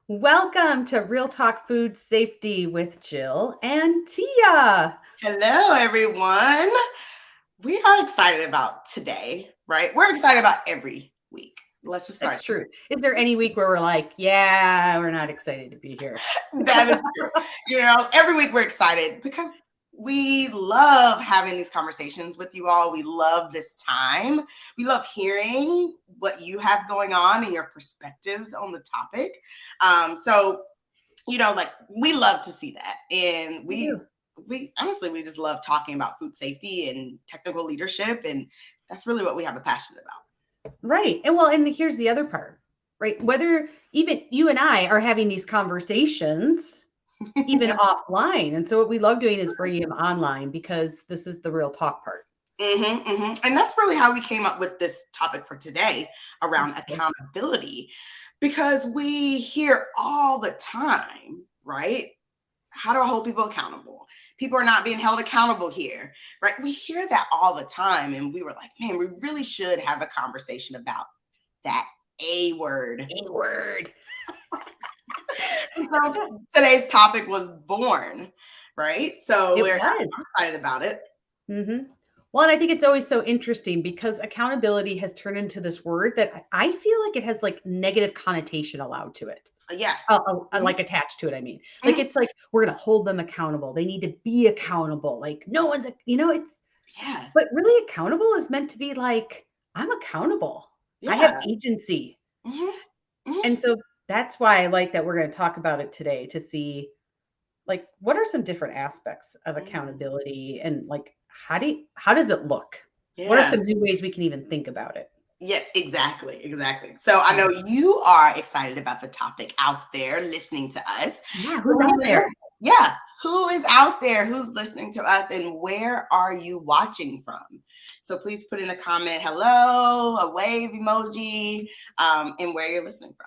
Welcome to Real Talk Food Safety with Jill and Tia. Hello, everyone. We are excited about today, right? We're excited about every week. Let's just start. That's true. Is there any week where we're like, yeah, we're not excited to be here? That is true. Every week we're excited because we love having these conversations with you all. We love this time. We love hearing what you have going on and your perspectives on the topic. So, we love to see that. And we honestly, we just love talking about food safety and technical leadership. And that's really what we have a passion about. Right. And here's the other part, right? Whether even you and I are having these conversations, even offline. And so what we love doing is bringing them online because this is the real talk part. And that's really how we came up with this topic for today around accountability, because we hear all the time, right? How do I hold people accountable? People are not being held accountable here, right? We hear that all the time. And we were like, man, we really should have a conversation about that A word. A word. So today's topic was born, right? So I'm excited about it. Mm-hmm. Well, and I think it's always so interesting because accountability has turned into this word that I feel like it has like negative connotation allowed to it. Yeah. Like attached to it. I mean, like it's like we're going to hold them accountable. They need to be accountable. Like no one's, it's, yeah. But really accountable is meant to be like, I'm accountable. Yeah. I have agency. And so that's why I like that we're going to talk about it today to see like what are some different aspects of accountability and like how does it look? Yeah. What are some new ways we can even think about it? Yeah, exactly. So I know you are excited about the topic out there listening to us. Yeah, who's out there? Yeah, who is out there? Who's listening to us, and where are you watching from? So please put in a comment, hello, a wave emoji, and where you're listening from.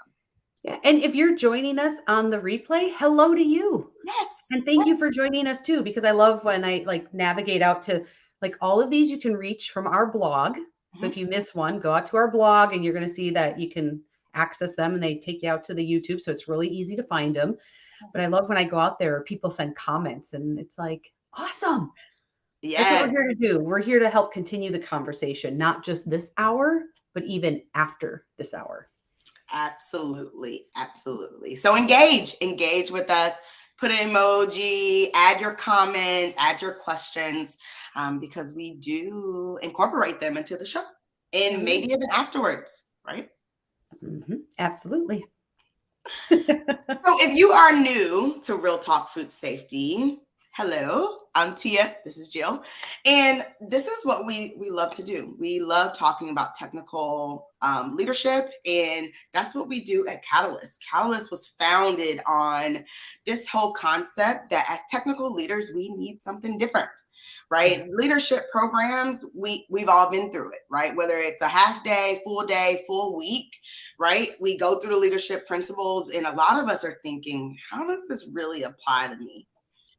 Yeah, and if you're joining us on the replay, hello to you. Yes. And thank you for joining us too, because I love when I like navigate out to like all of these you can reach from our blog. So if you miss one, go out to our blog and you're going to see that you can access them and they take you out to the YouTube. So it's really easy to find them. But I love when I go out there, people send comments and it's like, awesome. Yes. That's what we're here to do. We're here to help continue the conversation, not just this hour, but even after this hour. Absolutely. So engage with us. Put an emoji, add your comments, add your questions, because we do incorporate them into the show and maybe even afterwards, right? Absolutely. So if you are new to Real Talk Food Safety, hello, I'm Tia. This is Jill. And this is what we love to do. We love talking about technical leadership. And that's what we do at Catalyst. Catalyst was founded on this whole concept that as technical leaders, we need something different. Right? Leadership programs, we've all been through it, right? Whether it's a half day, full week, right? We go through the leadership principles, and a lot of us are thinking, how does this really apply to me?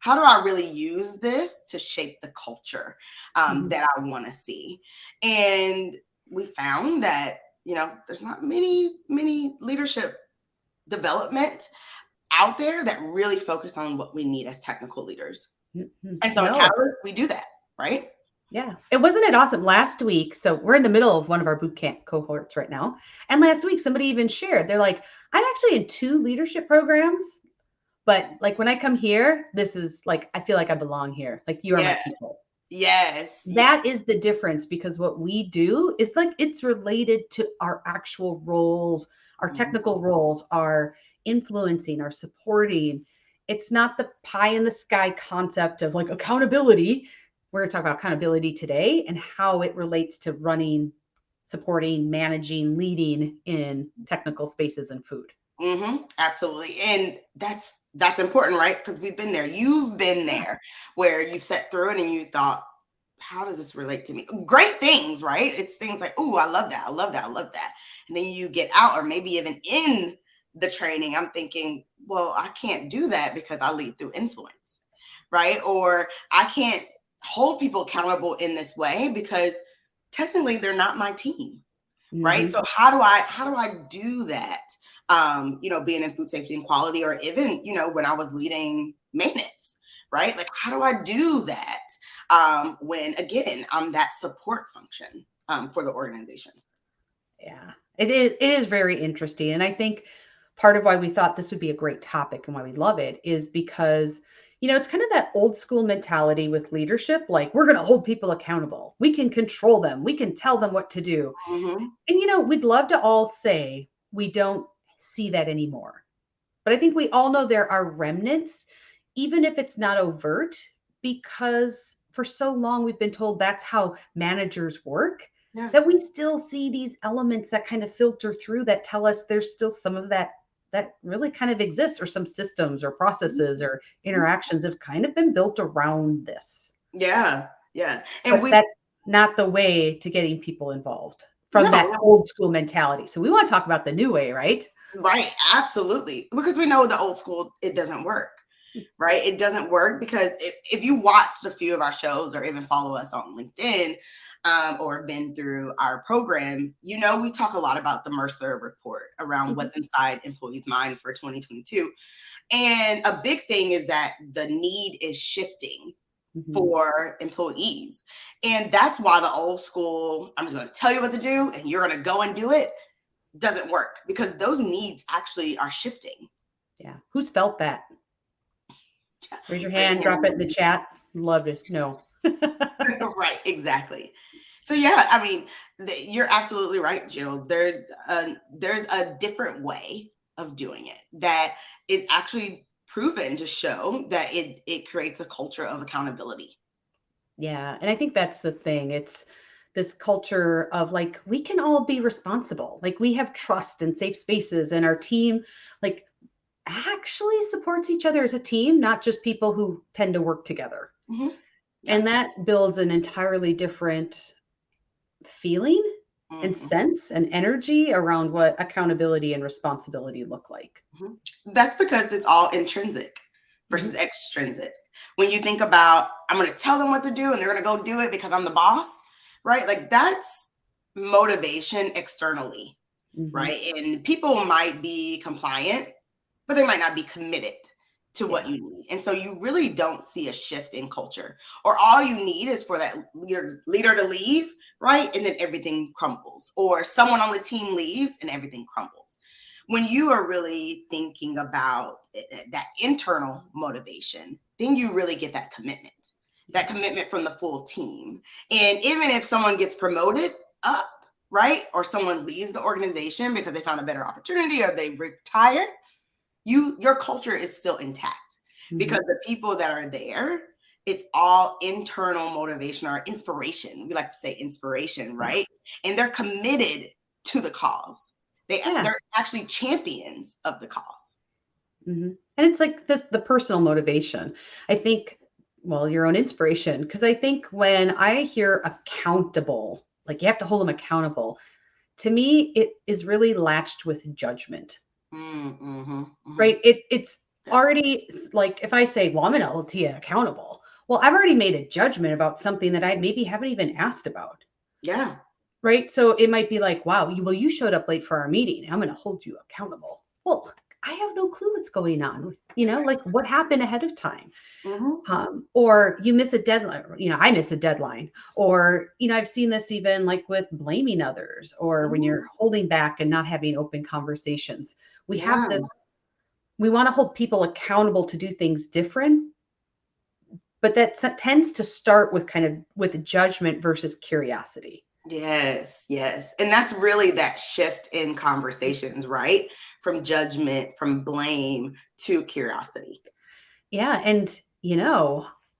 How do I really use this to shape the culture that I want to see? And we found that, there's not many leadership development out there that really focus on what we need as technical leaders. And so at Catalyst, we do that, right? Yeah. Wasn't it awesome last week? So we're in the middle of one of our boot camp cohorts right now. And last week, somebody even shared, they're like, I'm actually in 2 leadership programs, but like when I come here, this is like, I feel like I belong here. Like you are my people. Yes. That is the difference, because what we do is like, it's related to our actual roles, our technical roles, our influencing, our supporting. It's not the pie in the sky concept of like accountability. We're going to talk about accountability today and how it relates to running, supporting, managing, leading in technical spaces and food. Absolutely. And that's important, right? Because we've been there. You've been there where you've sat through it and you thought, how does this relate to me? Great things, right? It's things like, oh, I love that. And then you get out, or maybe even in the training, I'm thinking, well, I can't do that because I lead through influence, right? Or I can't hold people accountable in this way because technically they're not my team, right? Mm-hmm. So how do I do that? Being in food safety and quality, or even, when I was leading maintenance, right? Like, how do I do that? When again, I'm that support function for the organization. Yeah, it is very interesting. And I think part of why we thought this would be a great topic and why we love it is because, it's kind of that old school mentality with leadership. Like, we're going to hold people accountable. We can control them. We can tell them what to do. Mm-hmm. And, we'd love to all say we don't see that anymore. But I think we all know there are remnants, even if it's not overt, because for so long we've been told that's how managers work, Yeah. that we still see these elements that kind of filter through that tell us there's still some of that really kind of exists, or some systems or processes or interactions have kind of been built around this. Yeah. Yeah. And But we that's not the way to getting people involved from that no, old school mentality. So we want to talk about the new way, right? right, absolutely. Because we know the old school, it doesn't work. Right? It doesn't work because if you watched a few of our shows or even follow us on LinkedIn, or been through our program, we talk a lot about the Mercer report around Mhm. what's inside employees' mind for 2022. And a big thing is that the need is shifting Mhm. for employees. And that's why the old school, I'm just going to tell you what to do and you're going to go and do it, doesn't work, because those needs actually are shifting. Yeah. Who's felt that? Raise your Raise hand, your drop it in the hand. chat. Love to know. Right, exactly. So yeah, I mean, you're absolutely right, Jill. There's a different way of doing it that is actually proven to show that it creates a culture of accountability. Yeah. And I think that's the thing. It's this culture of like, we can all be responsible. Like, we have trust and safe spaces, and our team, like, actually supports each other as a team, not just people who tend to work together. Hmm. Yeah. And that builds an entirely different feeling and Hmm. sense and energy around what accountability and responsibility look like. Hmm. That's because it's all intrinsic versus Mhm. extrinsic. When you think about, I'm going to tell them what to do and they're going to go do it because I'm the boss, right? Like, that's motivation externally, Mhm. right? And people might be compliant, but they might not be committed to what Yeah. you need. And so you really don't see a shift in culture. Or all you need is for that leader to leave, right? And then everything crumbles. Or someone on the team leaves and everything crumbles. When you are really thinking about that internal motivation, then you really get that commitment from the full team. And even if someone gets promoted up, right? Or someone leaves the organization because they found a better opportunity or they retire, your culture is still intact, because Mhm. the people that are there, it's all internal motivation or inspiration. We like to say inspiration, Yeah. right? And they're committed to the cause. Yeah. They're actually champions of the cause. And it's like this the personal motivation. I think, well, your own inspiration, because I think when I hear accountable, like you have to hold them accountable, to me, it is really latched with judgment, Mm-hmm, mm-hmm. right? It's Yeah. already like if I say, well, I'm going to hold Tia accountable. Well, I've already made a judgment about something that I maybe haven't even asked about. Yeah. Right? So it might be like, wow, you showed up late for our meeting. I'm going to hold you accountable. Well, I have no clue what's going on. Like what happened ahead of time. Mm-hmm. Or you miss a deadline. I miss a deadline. Or, I've seen this even like with blaming others, or when you're Mm-hmm. holding back and not having open conversations. We have Yeah. this, we want to hold people accountable to do things different, but that tends to start with kind of with judgment versus curiosity. Yes, yes. And that's really that shift in conversations, right? From judgment, from blame to curiosity. Yeah, and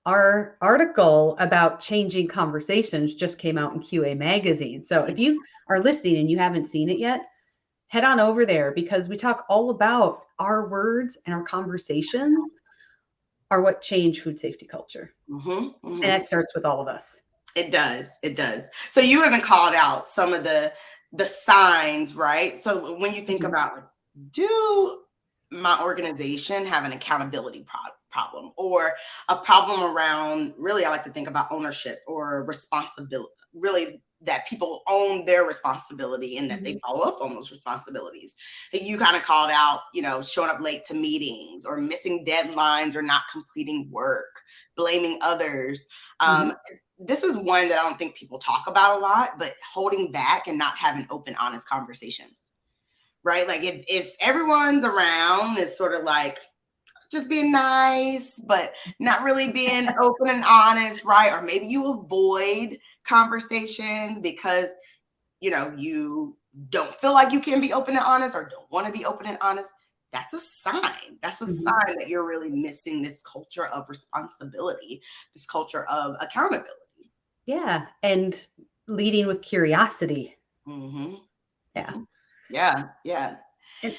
our article about changing conversations just came out in QA magazine. So if you are listening and you haven't seen it yet, head on over there, because we talk all about our words and our conversations are what change food safety culture. Mm-hmm, And mm-hmm. that starts with all of us. It does. It does. So you even called out some of the signs, right? So when you think Mhm. about, like, do my organization have an accountability problem, or a problem around, really, I like to think about ownership or responsibility, really that people own their responsibility and that they follow up on those responsibilities. That you kind of called out, showing up late to meetings or missing deadlines or not completing work, blaming others. This is one that I don't think people talk about a lot, but holding back and not having open, honest conversations, right? Like if everyone's around, it's sort of like just being nice, but not really being open and honest, right? Or maybe you avoid conversations because, you don't feel like you can be open and honest or don't want to be open and honest. That's a sign. That's a sign that you're really missing this culture of responsibility, this culture of accountability. Yeah. And leading with curiosity. Yeah. Yeah. Yeah. And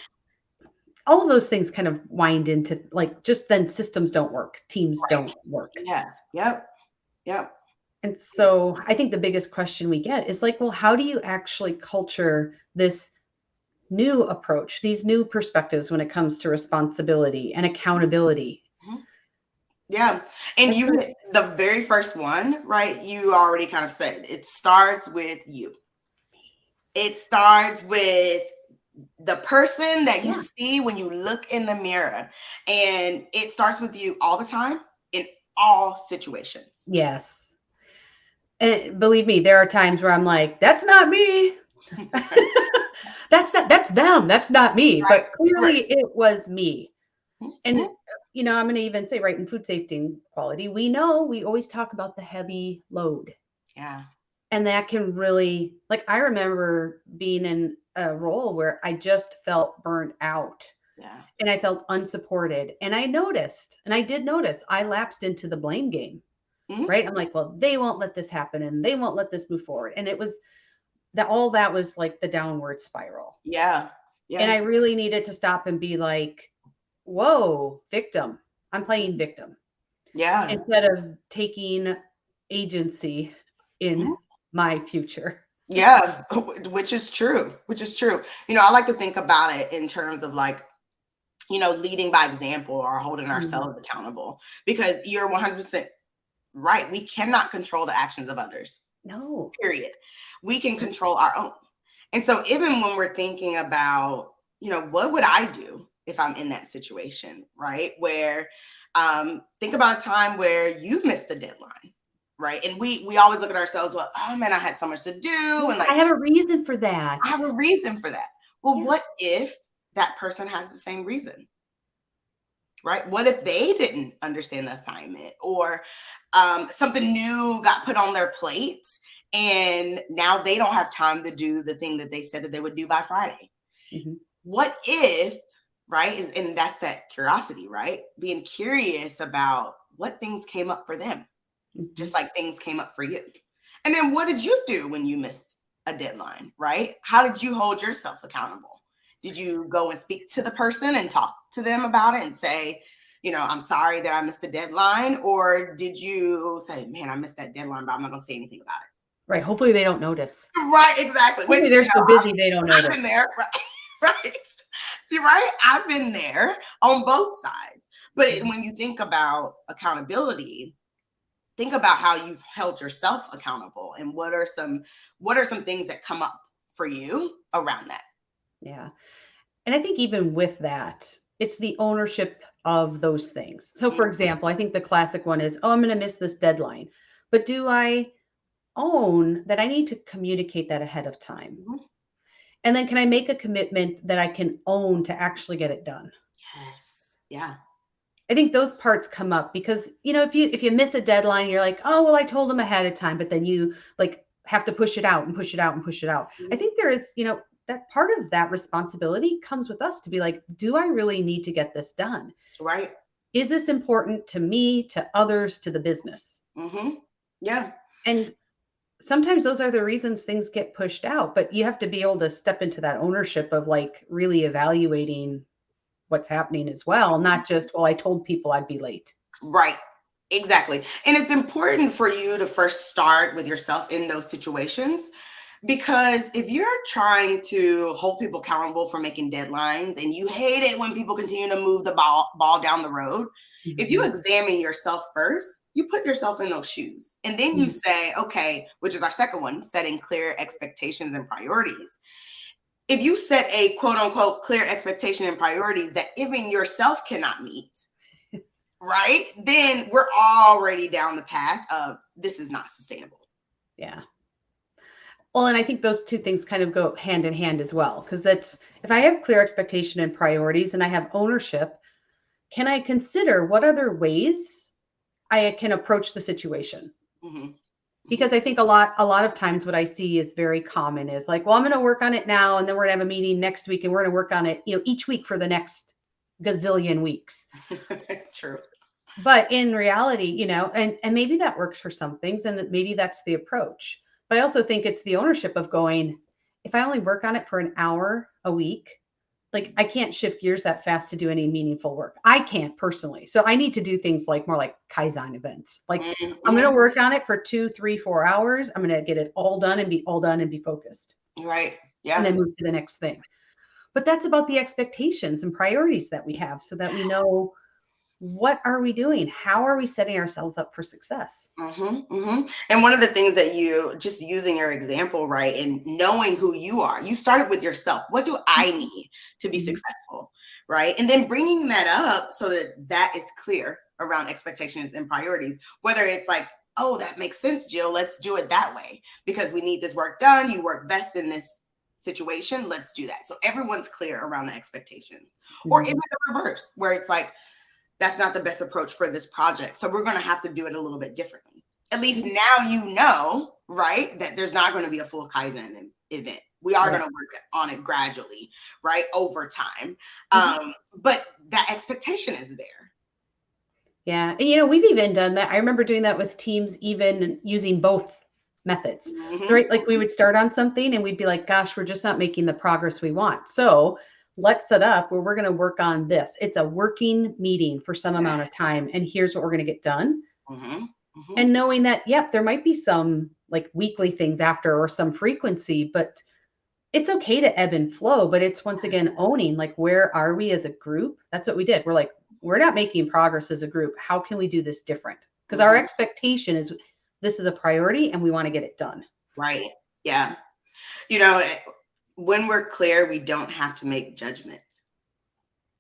all of those things kind of wind into like, just then systems don't work. Teams don't work. Yeah. Yep. And so I think the biggest question we get is like, well, how do you actually culture this new approach, these new perspectives when it comes to responsibility and accountability? Yeah. And you hit the very first one, right? You already kind of said it starts with you. It starts with the person that you see when you look in the mirror. And it starts with you all the time in all situations. Yes. And believe me, there are times where I'm like, that's not me. That's them. That's not me. Right. But clearly it was me. And I'm going to even say, right, in food safety and quality, we always talk about the heavy load. Yeah. And that can really, like, I remember being in a role where I just felt burnt out. Yeah. And I felt unsupported. And I did notice I lapsed into the blame game. Right. I'm like, well, they won't let this happen and they won't let this move forward. And it was all that was like the downward spiral. Yeah. Yeah. And I really needed to stop and be like, whoa, victim. I'm playing victim. Yeah. Instead of taking agency in my future. Yeah, which is true. I like to think about it in terms of like, leading by example or holding ourselves accountable, because you're 100% right. We cannot control the actions of others. No. Period. We can control our own. And so even when we're thinking about, what would I do if I'm in that situation, right? Where think about a time where you missed a deadline. Right. And we always look at ourselves, well, oh man, I had so much to do. And like, I have a reason for that. I have a reason for that. Well, what if that person has the same reason? Right? What if they didn't understand the assignment, or something new got put on their plate and now they don't have time to do the thing that they said that they would do by Friday? What if, right? And that's that curiosity, right? Being curious about what things came up for them. Just like things came up for you. And then what did you do when you missed a deadline, right? How did you hold yourself accountable? Did you go and speak to the person and talk to them about it and say, I'm sorry that I missed the deadline? Or did you say, man, I missed that deadline, but I'm not going to say anything about it? Right. Hopefully they don't notice. Right. Exactly. Hopefully they're so busy they don't notice. I've been there. Right. You're right. I've been there on both sides. But when you think about accountability, think about how you've held yourself accountable and what are some things that come up for you around that. Yeah. And I think even with that, it's the ownership of those things. So for example, I think the classic one is, I'm going to miss this deadline. But do I own that I need to communicate that ahead of time? And then can I make a commitment that I can own to actually get it done? Yes. Yeah. I think those parts come up because, if you miss a deadline, you're like, oh, well, I told them ahead of time, but then you like have to push it out and push it out and push it out. I think there is, that part of that responsibility comes with us to be like, do I really need to get this done? Right. Is this important to me, to others, to the business? Yeah. And sometimes those are the reasons things get pushed out, but you have to be able to step into that ownership of like really evaluating what's happening as well, not just, well, I told people I'd be late. Right. Exactly. And it's important for you to first start with yourself in those situations, because if you're trying to hold people accountable for making deadlines and you hate it when people continue to move the ball down the road, If you Mhm. examine yourself first, you put yourself in those shoes. And then you Mhm. say, okay, which is our second one, setting clear expectations and priorities. If you set a quote unquote clear expectation and priorities that even yourself cannot meet, right? Then we're already down the path of this is not sustainable. Yeah. Well, and I think those two things kind of go hand in hand as well, because that's if I have clear expectation and priorities and I have ownership, can I consider what other ways I can approach the situation? Mm-hmm. Because I think a lot of times what I see is very common is like, well, I'm going to work on it now and then we're going to have a meeting next week and we're going to work on it, each week for the next gazillion weeks. True. But in reality, and maybe that works for some things and maybe that's the approach. But I also think it's the ownership of going, if I only work on it for an hour a week, like I can't shift gears that fast to do any meaningful work. I can't personally. So I need to do things like more like Kaizen events. Like I'm going to Mm-hmm. work on it for 2, 3, 4 hours. I'm going to get it all done and be all done and be focused Right. and Yeah. then move to the next thing. But that's about the expectations and priorities that we have so that we know what are we doing? How are we setting ourselves up for success? And one of the things that you just using your example, right, and knowing who you are, you started with yourself. What do I need to be Mhm. successful, right? And then bringing that up so that that is clear around expectations and priorities. Whether it's like, oh, that makes sense, Jill. Let's do it that way because we need this work done. You work best in this situation. Let's do that. So everyone's clear around the expectations, or even Mhm. the reverse, where it's like that's not the best approach for this project. So we're going to have to do it a little bit differently. At least Yeah. now you know, right, that there's not going to be a full Kaizen event. We are going Right. to work on it gradually, right, over time. Mhm. But that expectation is there. Yeah. And we've even done that. I remember doing that with teams, even using both methods. So, Mm-hmm. right, like we would start on something and we'd be like, gosh, we're just not making the progress we want. So, let's set up where we're going to work on this. It's a working meeting for some Yeah. amount of time. And here's what we're going to get done. Mm-hmm. Mm-hmm. And knowing that, yep, there might be some like weekly things after or some frequency, but it's okay to ebb and flow. But it's once again owning like, where are we as a group? That's what we did. We're like, we're not making progress as a group. How can we do this different? Because our Mm-hmm. expectation is this is a priority and we want to get it done. Right. Yeah. You know, when we're clear, we don't have to make judgments.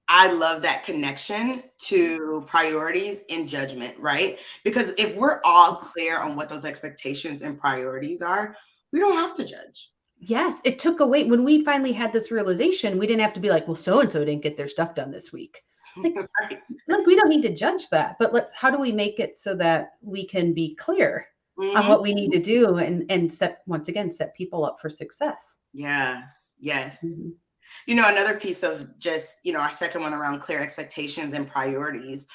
I love that connection to priorities and judgment, right? Because if we're all clear on what those expectations and priorities are, we don't have to judge. Yes, it took away when we finally had this realization, we didn't have to be like, well, so and so didn't get their stuff done this week. Like, Right. like we don't need to judge that, but how do we make it so that we can be clear on Mm-hmm. what we need to do and set once again set people up for success. Yes. Yes. Mhm. You know, another piece of just, our second one around clear expectations and priorities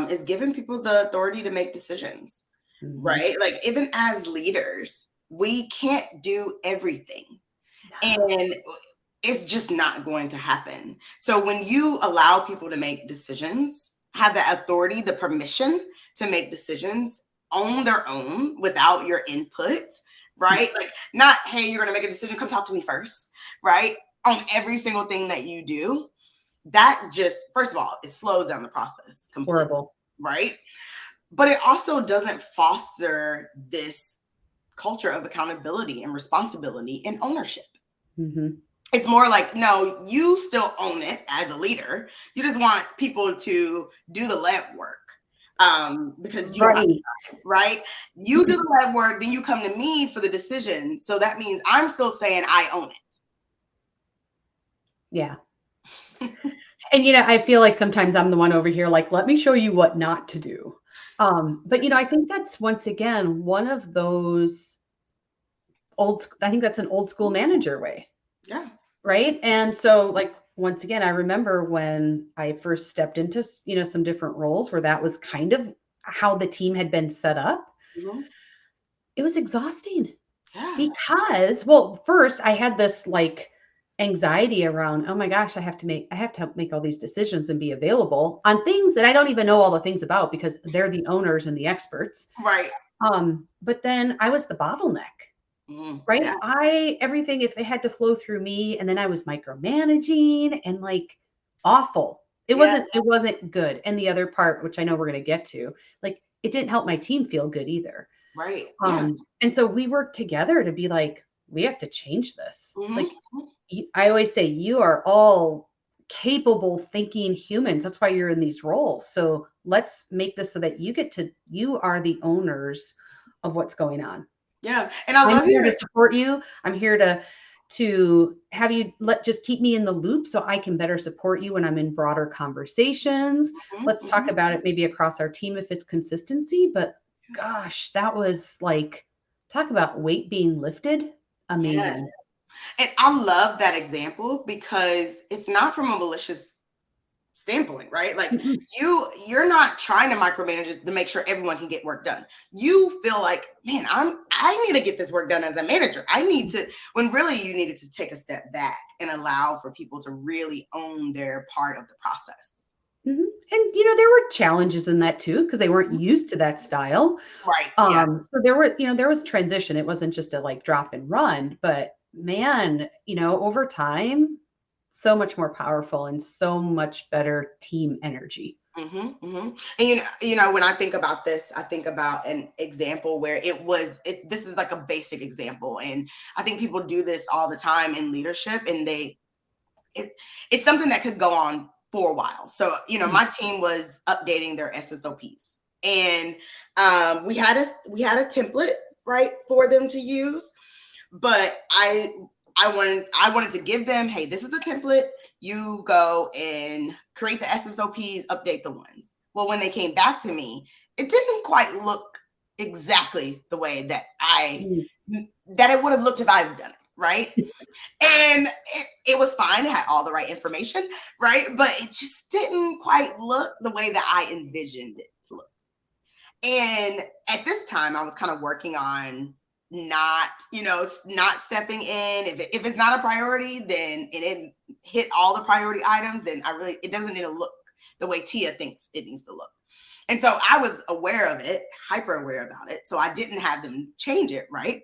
is giving people the authority to make decisions, Mhm. right? Like, even as leaders, we can't do everything. No. And it's just not going to happen. So when you allow people to make decisions, have the authority, the permission to make decisions on their own without your input, right? Like, not, hey, you're going to make a decision, come talk to me first, right? On every single thing that you do, that just, first of all, it slows down the process completely, Horrible. right? But it also doesn't foster this culture of accountability and responsibility and ownership. Mhm. It's more like, no, you still own it as a leader. You just want people to do the legwork because you don't have Right. time, right? You do the legwork, then you come to me for the decision. So that means I'm still saying I own Yeah. And I feel like sometimes I'm the one over here like, let me show you what not to do. But I think that's once again one of those I think that's an old school it. manager way. Yeah. Right. And so, like, once again, I remember when I first stepped into, some different roles where that was kind of how the team had been set up. Mhm. It was exhausting Yeah. because, well, first I had this like anxiety around, oh my gosh, I have to help make all these decisions and be available on things that I don't even know all the things about because they're the owners and the experts. Right. But then I was the bottleneck. Right? Yeah. Everything, if it had to flow through me, and then I was micromanaging and like awful. Yeah. It wasn't good. And the other part, which I know we're going to get to, like it didn't help my team feel good either. Right. Yeah. And so we worked together to be like, we have to change this. Like Mm-hmm. I always say, you are all capable thinking humans. That's why you're in these roles. So let's make this so that you are the owners of what's going on. Yeah. And I I'm love here your to support you. I'm here to have you just keep me in the loop so I can better support you when I'm in broader conversations. Let's talk Mhm. about it maybe across our team if it's consistency. But gosh, that was like, talk about weight being lifted. Yes. Amazing. And I love that example because it's not from a malicious standpoint, right? Like Mm-mm. you're not trying to micromanage to make sure everyone can get work done. You feel like, man, I need to get this work done as a manager. I need to, when really you needed to take a step back and allow for people to really own their part of the process. Mhm. And there were challenges in that too because they weren't used to that style. Right. Yeah. So there was transition. It wasn't just a like drop and run, but man, over time, so much more powerful and so much better team energy. And you know, when I think about this, I think about an example where this is like a basic example, and I think people do this all the time in leadership, and it's something that could go on for a while. So, Mm. my team was updating their SSOPs, and we had a template, right, for them to use, but I wanted to give them, hey, this is the template. You go and create the SSOPs, update the ones. Well, when they came back to me, it didn't quite look exactly the way Mm. that it would have looked if I'd done it, right? And it was fine. It had all the right information, right? But it just didn't quite look the way that I envisioned it to look. And at this time, I was kind of working on not stepping in. If it's not a priority, then and it hit all the priority items, then it doesn't need to look the way Tia thinks it needs to look. And so I was aware of it, hyper aware about it. So I didn't have them change it, right?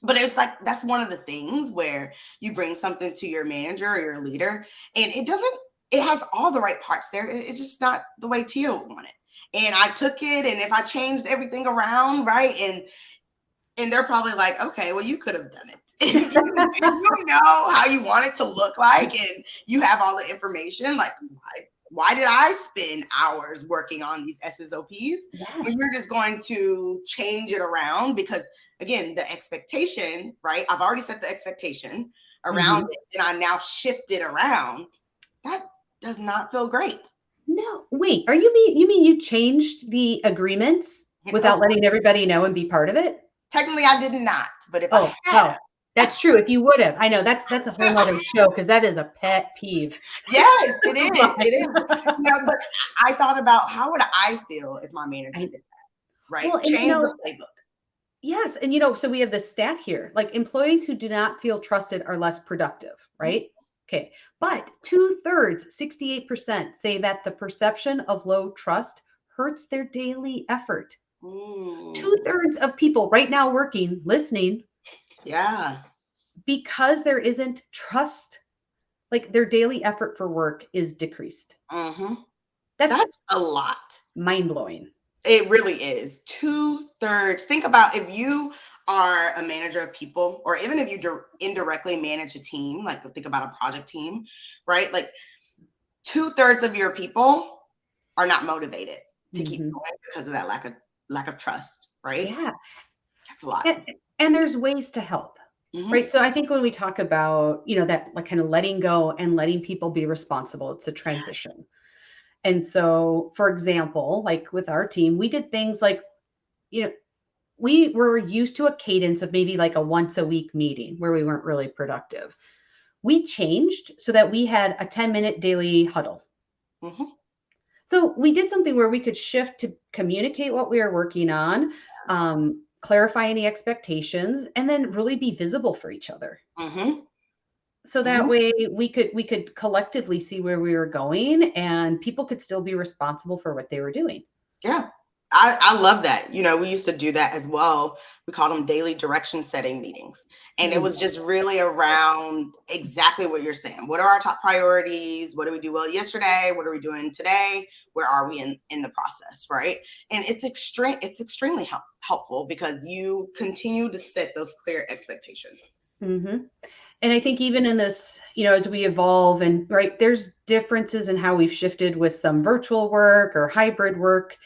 But it's like that's one of the things where you bring something to your manager or your leader, and it has all the right parts there. It's just not the way Tia would want it. And I took it, and if I changed everything around, right, and they're probably like, okay, well, you could have done it. If you know how you want it to look like, and you have all the information, like why did I spend hours working on these SSOPs when Yes. you're just going to change it around? Because again, the expectation, right? I've already set the expectation around Mhm. it, and I now shift it around. That does not feel great. No, wait. You mean you changed the agreements without letting everybody know and be part of it? Technically, I did not, but if I Oh, had, well, that's true. If you would have, I know that's a whole nother show because that is a pet peeve. yes, it is. But It is. But I thought about how would I feel if my manager I, did that, right? well, and Change the playbook. yes, and so we have the stat here. Like employees who do not feel trusted are less productive, right? Okay. But 2/3, 68% say that the perception of low trust hurts their daily effort. Mm, 2/3 of people right now working, listening, yeah. because there isn't trust, like their daily effort for work is decreased. hmm That's That's a lot. mind blowing. It really is. 2/3. Think about if you are a manager of people, or even if you indirectly manage a team, like think about a project team, right? Like 2/3 of your people are not motivated to keep Hmm. going because of that lack of trust, right? Yeah. That's a lot. And there's ways to help, Hmm right? So I think when we talk about, that like kind of letting go and letting people be responsible, it's a transition. And so, for example, like with our team, we did things like, you know, we were used to a cadence of maybe like a once a week meeting where we weren't really productive. We changed so that we had a 10-minute daily huddle. hmm So we did something where we could shift to communicate what we are working on, clarify any expectations, and then really be visible for each other. hmm So that hmm way we could collectively see where we were going and people could still be responsible for what they were doing. Yeah. I love that. We used to do that as well. We called them daily direction setting meetings. And it was just really around exactly what you're saying. What are our top priorities? What did we do well yesterday? What are we doing today? Where are we in the process, right? And it's extremely helpful because you continue to set those clear expectations. Mm-hmm. And I think even in this, as we evolve and right, there's differences in how we've shifted with some virtual work or hybrid work.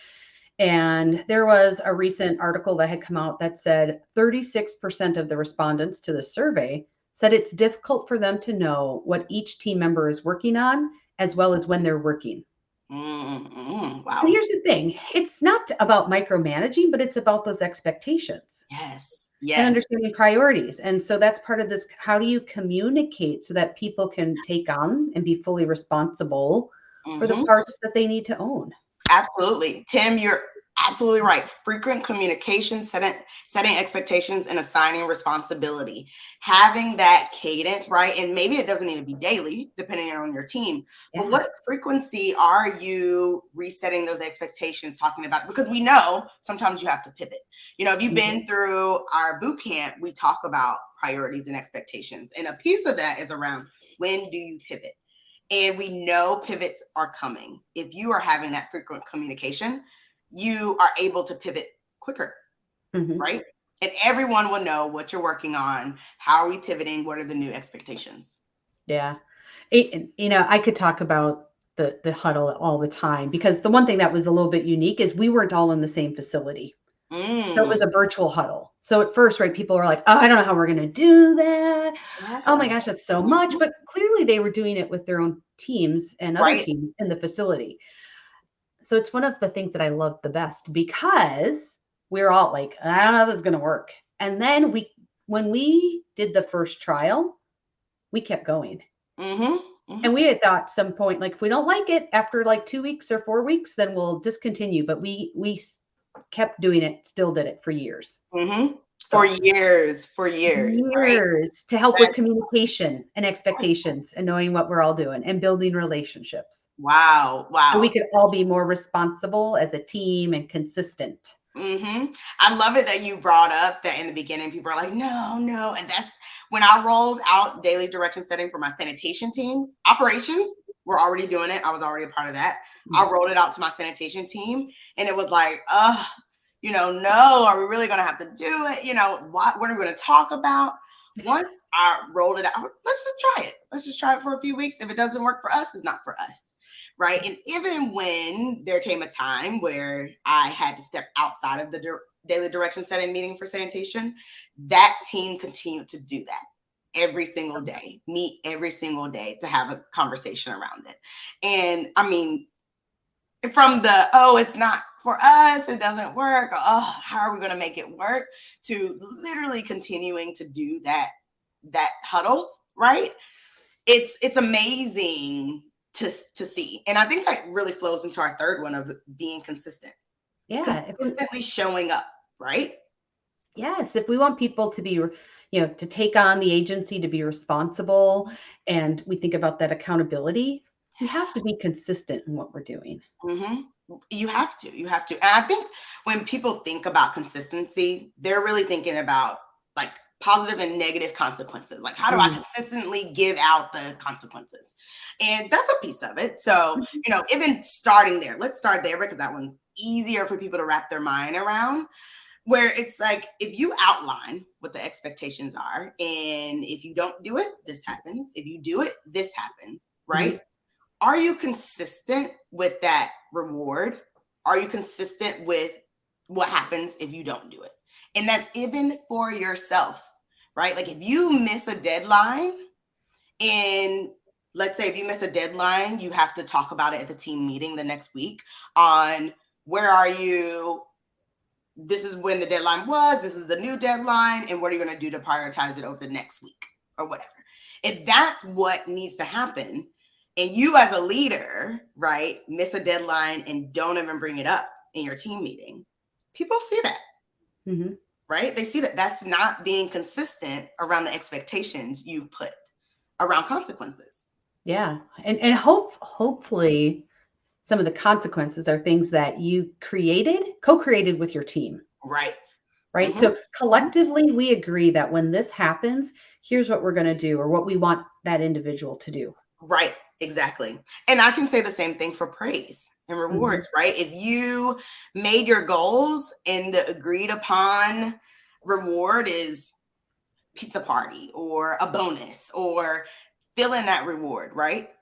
And there was a recent article that had come out that said 36% of the respondents to the survey said it's difficult for them to know what each team member is working on, as well as when they're working. Wow. And here's the thing, it's not about micromanaging, but it's about those expectations. Yes. And understanding priorities. And so that's part of this. How do you communicate so that people can take on and be fully responsible for the parts that they need to own? Absolutely. Tim, you're absolutely right. Frequent communication, setting expectations, and assigning responsibility. Having that cadence, right? And maybe it doesn't need to be daily, depending on your team. Yeah. But what frequency are you resetting those expectations, talking about? Because we know sometimes you have to pivot. If you've been through our boot camp, we talk about priorities and expectations. And a piece of that is around, when do you pivot? And we know pivots are coming. If you are having that frequent communication, you are able to pivot quicker, right? And everyone will know what you're working on. How are we pivoting? What are the new expectations? Yeah. I could talk about the huddle all the time, because the one thing that was a little bit unique is we weren't all in the same facility. So it was a virtual huddle. So at first, right, people were like, oh, I don't know how we're going to do that. Yeah. Oh my gosh, that's so much. But clearly they were doing it with their own teams and other teams in the facility. So it's one of the things that I love the best, because we're all like, I don't know if this is going to work. And then when we did the first trial, we kept going. And we had thought some point, like, if we don't like it after like 2 weeks or 4 weeks, then we'll discontinue. But we kept doing it, still did it for years. For years, right? To help with communication and expectations and knowing what we're all doing and building relationships. Wow. So we could all be more responsible as a team and consistent. I love it that you brought up that in the beginning, people are like, no. And that's when I rolled out daily direction setting for my sanitation team. Operations, we're already doing it. I was already a part of that. I rolled it out to my sanitation team, and it was like, no, are we really going to have to do it? What are we going to talk about? Once I rolled it out, let's just try it. Let's just try it for a few weeks. If it doesn't work for us, it's not for us. Right. And even when there came a time where I had to step outside of the daily direction setting meeting for sanitation, that team continued to do that every single day, meet every single day to have a conversation around it. And I mean, from the, it's not for us, it doesn't work, how are we going to make it work, to literally continuing to do that huddle, right? It's amazing to see. And I think that really flows into our third one of being consistent. Yeah. Consistently showing up, right? Yes. If we want people to be, to take on the agency, to be responsible, and we think about that accountability, we have to be consistent in what we're doing. You have to. And I think when people think about consistency, they're really thinking about like positive and negative consequences. Like, how do I consistently give out the consequences? And that's a piece of it. So, even starting there, let's start there, because that one's easier for people to wrap their mind around, where it's like, if you outline what the expectations are, and if you don't do it, this happens. If you do it, this happens, right? Are you consistent with that reward? Are you consistent with what happens if you don't do it? And that's even for yourself, right? Like, if you miss a deadline, and let's say if you miss a deadline, you have to talk about it at the team meeting the next week on where are you? This is when the deadline was, this is the new deadline, and what are you going to do to prioritize it over the next week or whatever? If that's what needs to happen, and you as a leader, right, miss a deadline and don't even bring it up in your team meeting, people see that, right? They see that that's not being consistent around the expectations you put around consequences. Yeah. And hopefully some of the consequences are things that you co-created with your team, Right. right? Mm-hmm. So collectively, we agree that when this happens, here's what we're going to do or what we want that individual to do. Right. Exactly. And I can say the same thing for praise and Mhm. rewards, right? If you made your goals and the agreed upon reward is pizza party or a bonus or feeling that reward, right?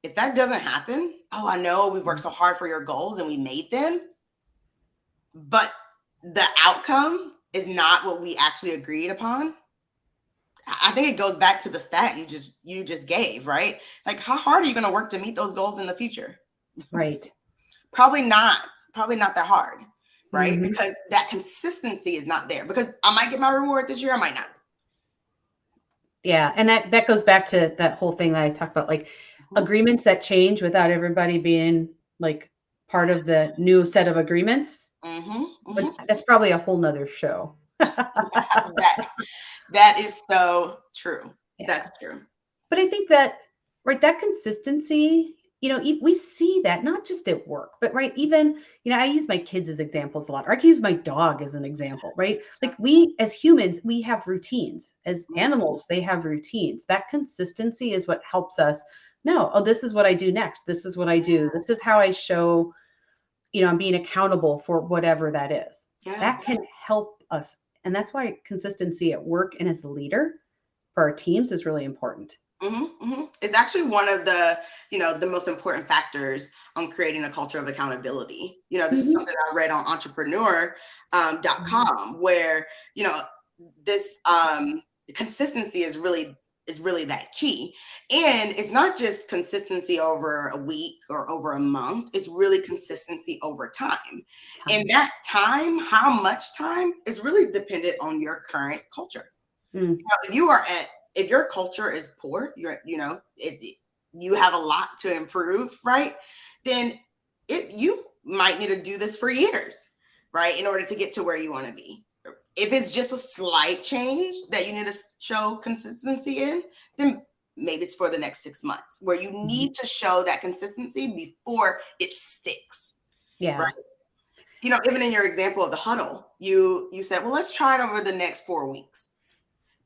If that doesn't happen, oh, I know we've worked so hard for your goals and we made them, but the outcome is not what we actually agreed upon. I think it goes back to the stat you just gave, right? Like, how hard are you going to work to meet those goals in the future? Right. Probably not that hard, right? Mhm. Because that consistency is not there. Because I might get my reward this year, I might not. Yeah, and that goes back to that whole thing that I talked about, like agreements that change without everybody being like part of the new set of agreements. Mm-hmm, But mm-hmm. that's probably a whole nother show. That is so true. Yeah. That's true. But I think that, right, that consistency, we see that not just at work, but right, even, I use my kids as examples a lot, or I can use my dog as an example, right? Like we as humans, we have routines. As animals, they have routines. That consistency is what helps us know, oh, this is what I do next. This is what I do. This is how I show, I'm being accountable for whatever that is. Yeah. That can help us. And that's why consistency at work and as a leader for our teams is really important. Mm-hmm, mm-hmm. It's actually one of the most important factors on creating a culture of accountability. This is Mhm. something I read on entrepreneur.com where, this consistency is really that key. And it's not just consistency over a week or over a month. It's really consistency over time. And that time, how much time is really dependent on your current culture. Mm. If your culture is poor, you have a lot to improve, right? Then you might need to do this for years, right, in order to get to where you want to be. If it's just a slight change that you need to show consistency in, then maybe it's for the next 6 months where you need to show that consistency before it sticks. Yeah. Right. Even in your example of the huddle, you said, well, let's try it over the next 4 weeks.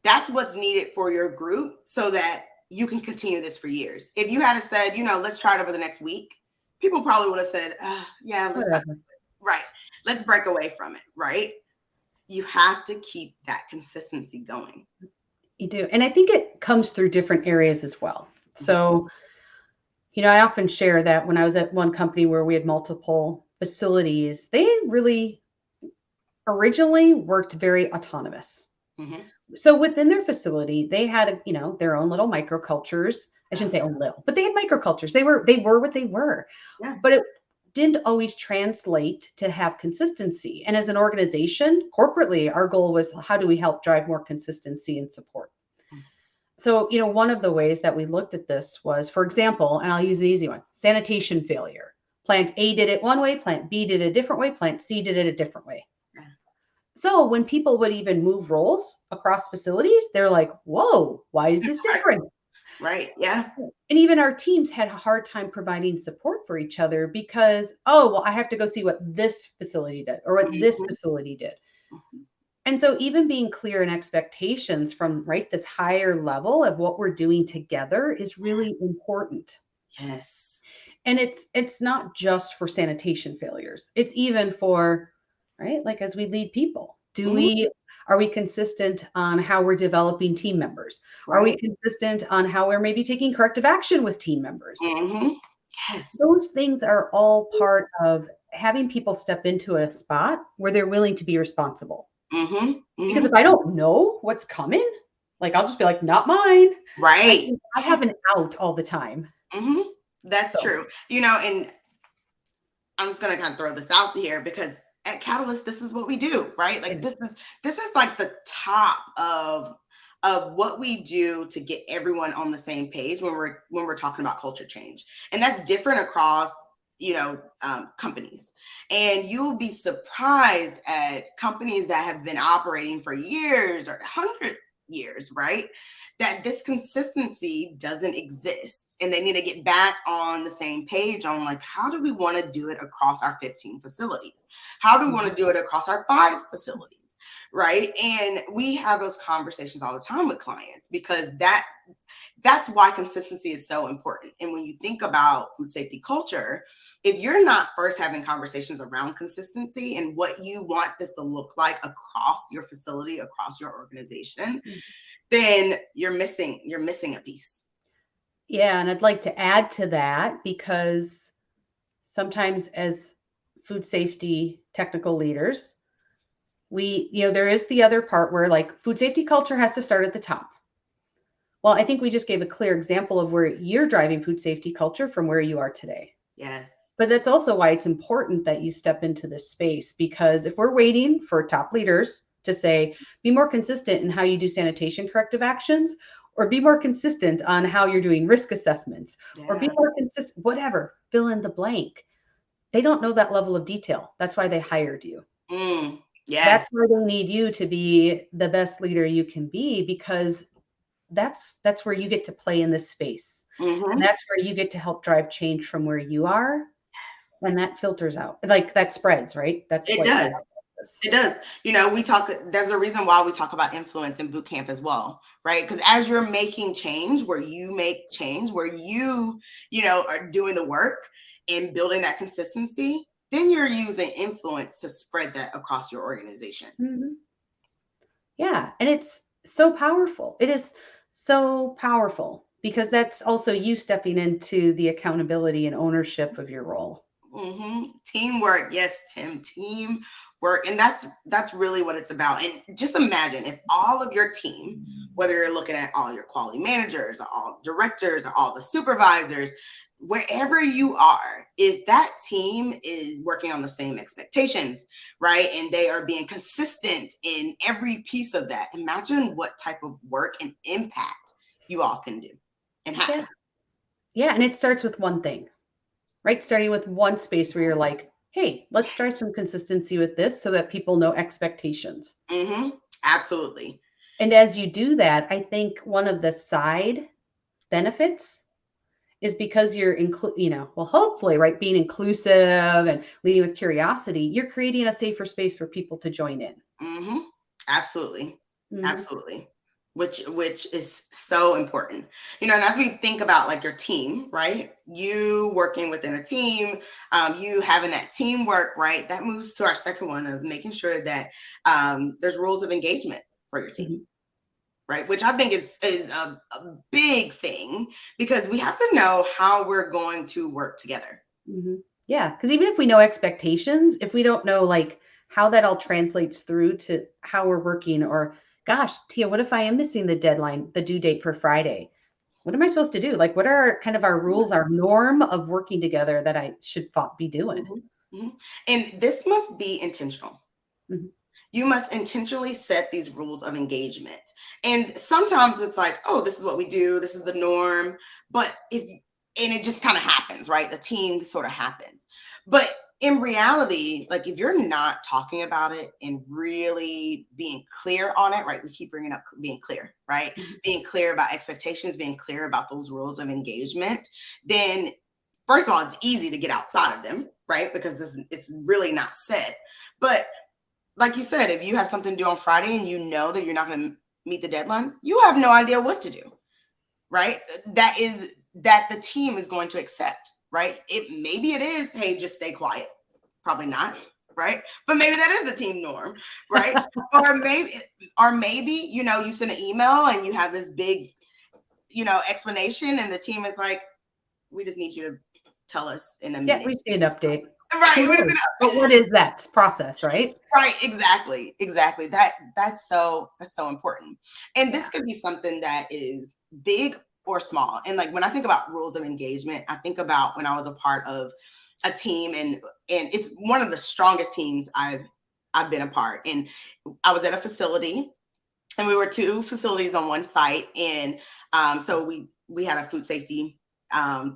That's what's needed for your group so that you can continue this for years. If you had said, let's try it over the next week, people probably would have said, yeah, let's not. Right. Let's break away from it. Right. You have to keep that consistency going. You do. And I think it comes through different areas as well. So, I often share that when I was at one company where we had multiple facilities, they really originally worked very autonomous. Mm-hmm. So within their facility, they had, their own little microcultures. I shouldn't say own little, but they had microcultures. They were what they were. Yeah. But it didn't always translate to have consistency. And as an organization, corporately, our goal was how do we help drive more consistency and support? So, one of the ways that we looked at this was, for example, and I'll use the easy one, sanitation failure. Plant A did it one way, plant B did it a different way, plant C did it a different way. So when people would even move roles across facilities, they're like, whoa, why is this different? Right. Yeah. And even our teams had a hard time providing support for each other because, oh, well, I have to go see what this facility did or what this facility did. And so even being clear in expectations from this higher level of what we're doing together is really important. Yes. And it's not just for sanitation failures. It's even for, right, like as we lead people, are we consistent on how we're developing team members? Right. Are we consistent on how we're maybe taking corrective action with team members? Mm-hmm. Yes. Those things are all part of having people step into a spot where they're willing to be responsible. Mm-hmm. Mm-hmm. Because if I don't know what's coming, I'll just be like, not mine. Right. I have an out all the time. Mm-hmm. That's true. And I'm just going to kind of throw this out here because at Catalyst, this is what we do, right? Like this is like the top of what we do to get everyone on the same page when we're talking about culture change. And that's different across, companies. And you'll be surprised at companies that have been operating for years or 100 years, right? That this consistency doesn't exist. and they need to get back on the same page on like, how do we want to do it across our 15 facilities? How do we want to do it across our 5 facilities? Right. And we have those conversations all the time with clients, because that's why consistency is so important. And when you think about food safety culture, if you're not first having conversations around consistency and what you want this to look like across your facility, across your organization, then you're missing a piece. Yeah, and I'd like to add to that, because sometimes as food safety technical leaders, there is the other part where like food safety culture has to start at the top. Well, I think we just gave a clear example of where you're driving food safety culture from where you are today. Yes. But that's also why it's important that you step into this space, because if we're waiting for top leaders to say, be more consistent in how you do sanitation corrective actions, or be more consistent on how you're doing risk assessments, or be more consistent, whatever, fill in the blank. They don't know that level of detail. That's why they hired you. Yes. That's why they need you to be the best leader you can be, because that's where you get to play in this space. And that's where you get to help drive change from where you are. Yes. And that filters out, like that spreads, right? It does. It does. There's a reason why we talk about influence in boot camp as well, right? Because as you're making change, where you make change, where you are doing the work and building that consistency, then you're using influence to spread that across your organization. Yeah. And it's so powerful. It is so powerful, because that's also you stepping into the accountability and ownership of your role. Teamwork. Yes, Tim, teamwork. And that's really what it's about. And just imagine if all of your team, whether you're looking at all your quality managers, all directors, all the supervisors, wherever you are, if that team is working on the same expectations, right, and they are being consistent in every piece of that, imagine what type of work and impact you all can do and have. Yeah. And it starts with one thing, right? Starting with one space where you're like, hey, let's try some consistency with this so that people know expectations. Absolutely. And as you do that, I think one of the side benefits is because you're hopefully, right, being inclusive and leading with curiosity, you're creating a safer space for people to join in. Absolutely. Absolutely. Which is so important. And as we think about like your team, right? You working within a team, you having that teamwork, right? That moves to our second one of making sure that there's rules of engagement for your team. Right, which I think is a big thing, because we have to know how we're going to work together. Yeah, because even if we know expectations, if we don't know like how that all translates through to how we're working, or gosh, Tia, what if I am missing the deadline, the due date for Friday? What am I supposed to do? Like, what are kind of our rules, our norm of working together that I should be doing? And this must be intentional. You must intentionally set these rules of engagement. And sometimes it's like, oh, this is what we do. This is the norm. But it just kind of happens, right? The team sort of happens. But in reality, like if you're not talking about it and really being clear on it, right? We keep bringing up being clear, right? Being clear about expectations, being clear about those rules of engagement, then first of all, it's easy to get outside of them, right? Because it's really not set. But like you said, if you have something to do on Friday and you know that you're not going to meet the deadline, you have no idea what to do, right? That the team is going to accept, right? Maybe it is, hey, just stay quiet. Probably not, right? But maybe that is the team norm, right? or maybe, you send an email and you have this big, explanation, and the team is like, we just need you to tell us in a meeting. Yeah, we see an update. Right. But what is that process, right? Right. Exactly. That's so important. And this could be something that is big or small. And like when I think about rules of engagement, I think about when I was a part of a team, and it's one of the strongest teams I've been a part. And I was at a facility, and we were 2 facilities on one site. And so we had a food safety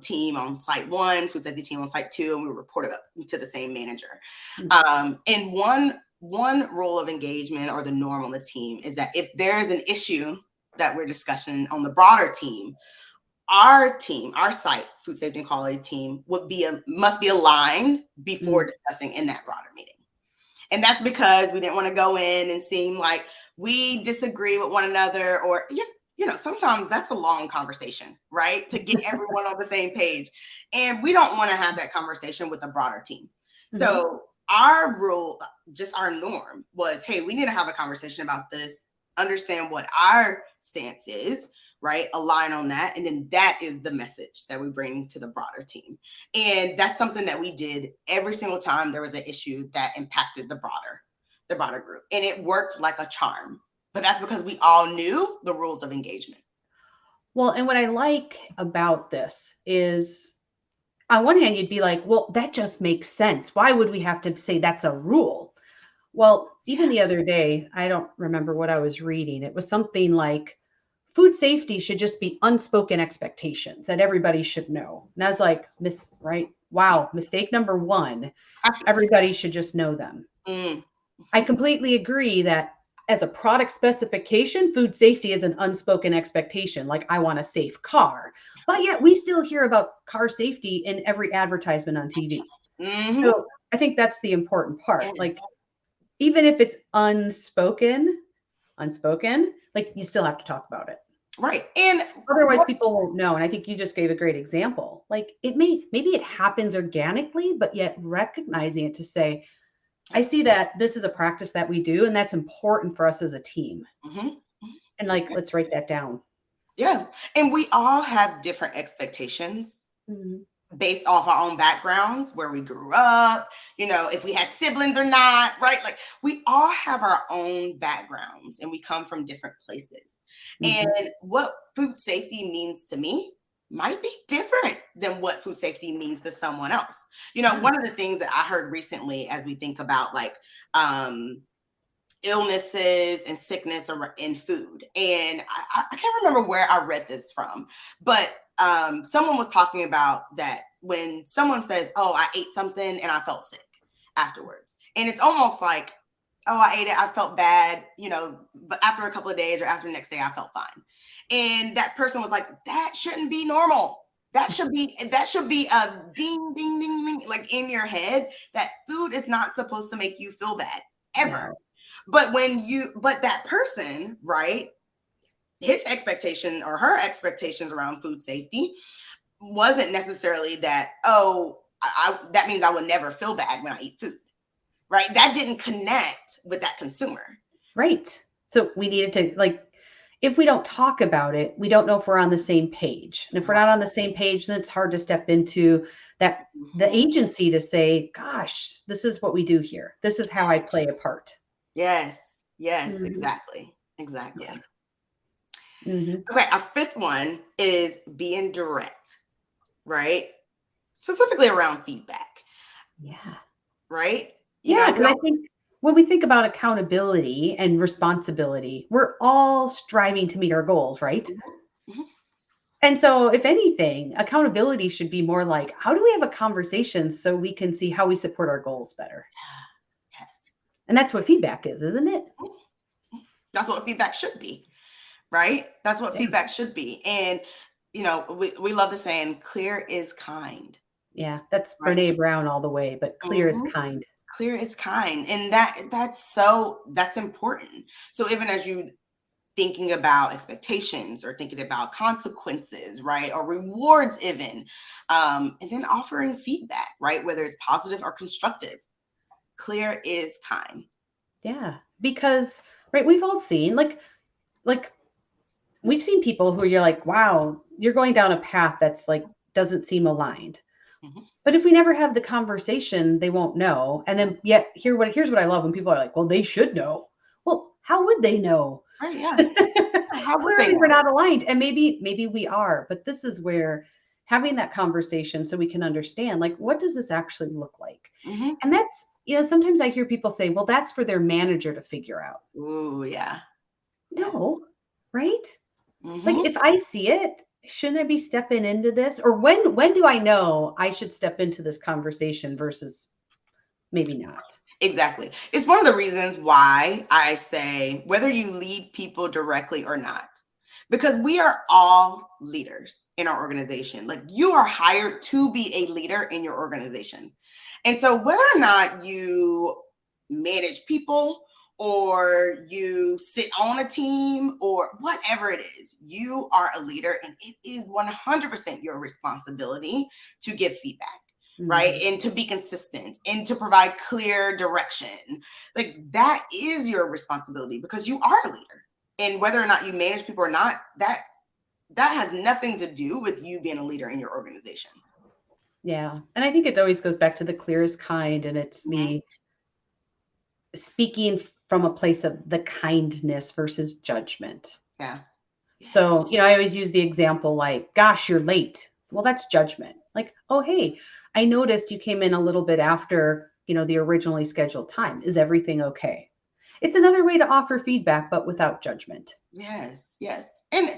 team on site 1, food safety team on site 2, and we reported up to the same manager. And one rule of engagement, or the norm on the team, is that if there is an issue that we're discussing on the broader team, our team, our site, food safety and quality team, must be aligned before discussing in that broader meeting. And that's because we didn't want to go in and seem like we disagree with one another, or sometimes that's a long conversation, right? To get everyone on the same page. And we don't want to have that conversation with a broader team. So our rule, just our norm was, hey, we need to have a conversation about this, understand what our stance is, right? Align on that. And then that is the message that we bring to the broader team. And that's something that we did every single time there was an issue that impacted the broader group. And it worked like a charm. But that's because we all knew the rules of engagement. Well, and what I like about this is, on one hand, you'd be like, well, that just makes sense. Why would we have to say that's a rule? Well, even the other day, I don't remember what I was reading. It was something like, food safety should just be unspoken expectations that everybody should know. And I was like, right? Wow, mistake number one. Everybody should just know them. I completely agree that as a product specification, food safety is an unspoken expectation. Like, I want a safe car. But yet we still hear about car safety in every advertisement on TV. So I think that's the important part. Yes. Like, even if it's unspoken, like, you still have to talk about it. Right. And otherwise people won't know. And I think you just gave a great example. Like, maybe it happens organically, but yet recognizing it to say, I see that this is a practice that we do, and that's important for us as a team. And like, let's write that down. Yeah. And we all have different expectations based off our own backgrounds, where we grew up, if we had siblings or not, right? Like, we all have our own backgrounds and we come from different places. And what food safety means to me might be different than what food safety means to someone else. One of the things that I heard recently, as we think about like illnesses and sickness in food, and I can't remember where I read this from, but someone was talking about that when someone says, oh, I ate something and I felt sick afterwards. And it's almost like, oh, I ate it, I felt bad, but after a couple of days or after the next day, I felt fine. And that person was like, that shouldn't be normal. That should be a ding, ding, ding, ding, like in your head, that food is not supposed to make you feel bad ever. No. But that person, right, his expectation or her expectations around food safety wasn't necessarily that, oh, that means I would never feel bad when I eat food, right? That didn't connect with that consumer. Right. So we needed to, like, if we don't talk about it, we don't know if we're on the same page. And if we're not on the same page, then it's hard to step into that, the agency to say, gosh, this is what we do here. This is how I play a part. Yes, exactly. Yeah. Okay, our fifth one is being direct, right? Specifically around feedback. Yeah. Right? Yeah, because I think when we think about accountability and responsibility, we're all striving to meet our goals, right? And so, if anything, accountability should be more like, how do we have a conversation so we can see how we support our goals better? Yes. And that's what feedback is, isn't it? That's what feedback should be, right? That's what feedback should be. And, we love the saying, clear is kind. Yeah, that's right? Brene Brown all the way, but clear is kind. Clear is kind. And that's important. So even as you thinking about expectations or thinking about consequences, right? Or rewards even, and then offering feedback, right? Whether it's positive or constructive, clear is kind. Yeah, because, right, we've all seen, like we've seen people who you're like, wow, you're going down a path that's like, doesn't seem aligned. But if we never have the conversation, they won't know. And then yet here's what I love when people are like, well, they should know. Well, how would they know? Right, yeah. How would they know? We're not aligned. And maybe we are, but this is where having that conversation so we can understand, like, what does this actually look like? And that's, sometimes I hear people say, well, that's for their manager to figure out. Ooh, yeah. No, right? Like, if I see it, shouldn't I be stepping into this? Or when do I know I should step into this conversation versus maybe not? Exactly. It's one of the reasons why I say, whether you lead people directly or not, because we are all leaders in our organization. Like, you are hired to be a leader in your organization. And so whether or not you manage people or you sit on a team or whatever it is, you are a leader, and it is 100% your responsibility to give feedback. Right. And to be consistent and to provide clear direction. Like, that is your responsibility because you are a leader. And whether or not you manage people or not, that has nothing to do with you being a leader in your organization. Yeah. And I think it always goes back to the clearest kind, and it's the speaking from a place of the kindness versus judgment. Yeah. Yes. So, I always use the example like, gosh, you're late. Well, that's judgment. Like, oh, hey, I noticed you came in a little bit after, the originally scheduled time. Is everything okay? It's another way to offer feedback, but without judgment. Yes, yes. And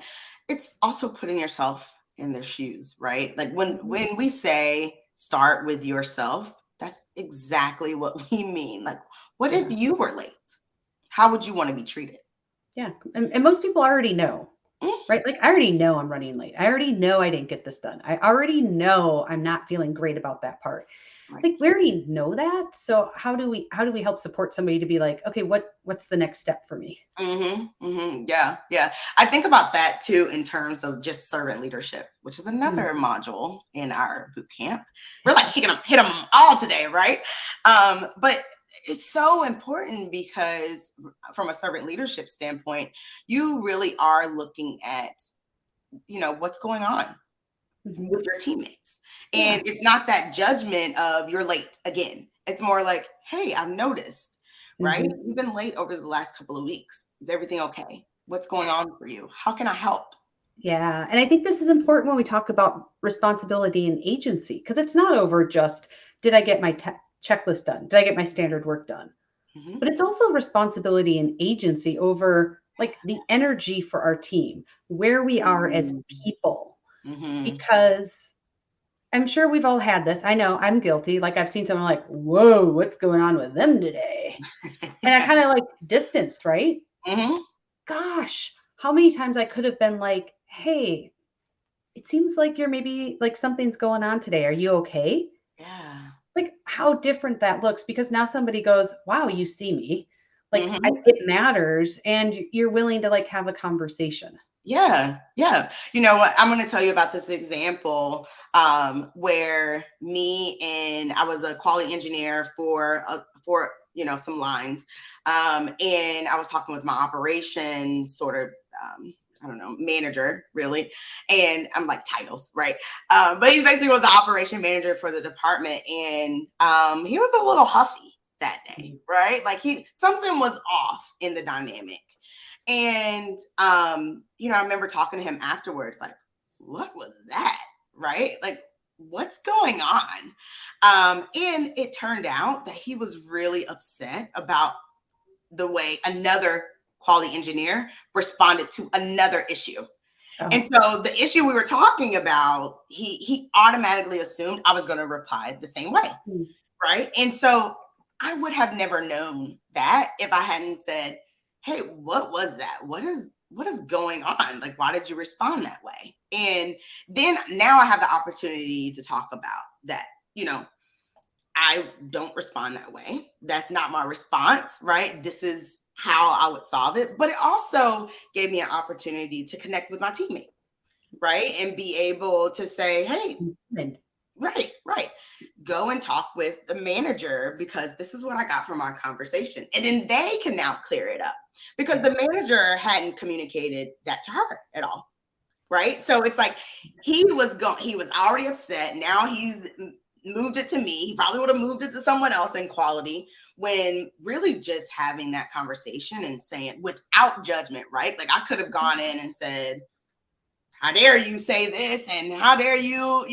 it's also putting yourself in their shoes, right? Like, when we say start with yourself, that's exactly what we mean. Like, what if you were late? How would you want to be treated? Yeah. And most people already know, right? Like, I already know I'm running late. I already know I didn't get this done. I already know I'm not feeling great about that part. Right. Like, we already know that. So how do we help support somebody to be like, okay, what's the next step for me? Yeah. Yeah. I think about that too in terms of just servant leadership, which is another module in our boot camp. We're like hit them all today, right? But it's so important because from a servant leadership standpoint, you really are looking at, what's going on with your teammates. And it's not that judgment of you're late again. It's more like, hey, I've noticed, right? You've been late over the last couple of weeks. Is everything okay? What's going on for you? How can I help? Yeah. And I think this is important when we talk about responsibility and agency, because it's not over just, did I get my checklist done? Did I get my standard work done? But it's also responsibility and agency over like the energy for our team, where we are as people. Because I'm sure we've all had this. I know I'm guilty. Like, I've seen someone like, whoa, what's going on with them today? And I kind of like distance, right? Gosh, how many times I could have been like, hey, it seems like you're maybe like something's going on today. Are you okay? Yeah. Like, how different that looks, because now somebody goes, wow, you see me. Like, it matters. And you're willing to like have a conversation. Yeah. Yeah. You know what? I'm going to tell you about this example where I was a quality engineer for some lines. And I was talking with my operations sort of, I don't know, manager really. And I'm like titles, right? But he basically was the operation manager for the department. And he was a little huffy that day, right? Like, something was off in the dynamic. And, I remember talking to him afterwards, like, what was that? Right? Like, what's going on? And it turned out that he was really upset about the way another quality engineer responded to another issue. And so the issue we were talking about, he automatically assumed I was going to reply the same way. Right. And so I would have never known that if I hadn't said, hey, what was that? What is going on? Like, why did you respond that way? And then now I have the opportunity to talk about that. I don't respond that way. That's not my response, right? This is how I would solve it. But it also gave me an opportunity to connect with my teammate, right? And be able to say, hey, right. Go and talk with the manager because this is what I got from our conversation. And then they can now clear it up because the manager hadn't communicated that to her at all. Right. So it's like he was already upset. Now he's moved it to me. He probably would have moved it to someone else in quality, when really just having that conversation and saying without judgment, right? Like, I could have gone in and said, how dare you say this? And how dare you,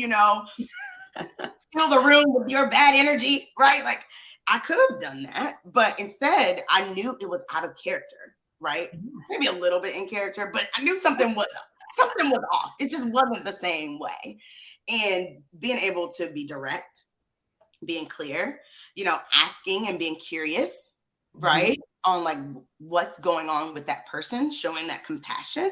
fill the room with your bad energy, right? Like, I could have done that, but instead I knew it was out of character, right? Maybe a little bit in character, but I knew something was off. It just wasn't the same way. And being able to be direct, being clear, asking and being curious, right? On like what's going on with that person, showing that compassion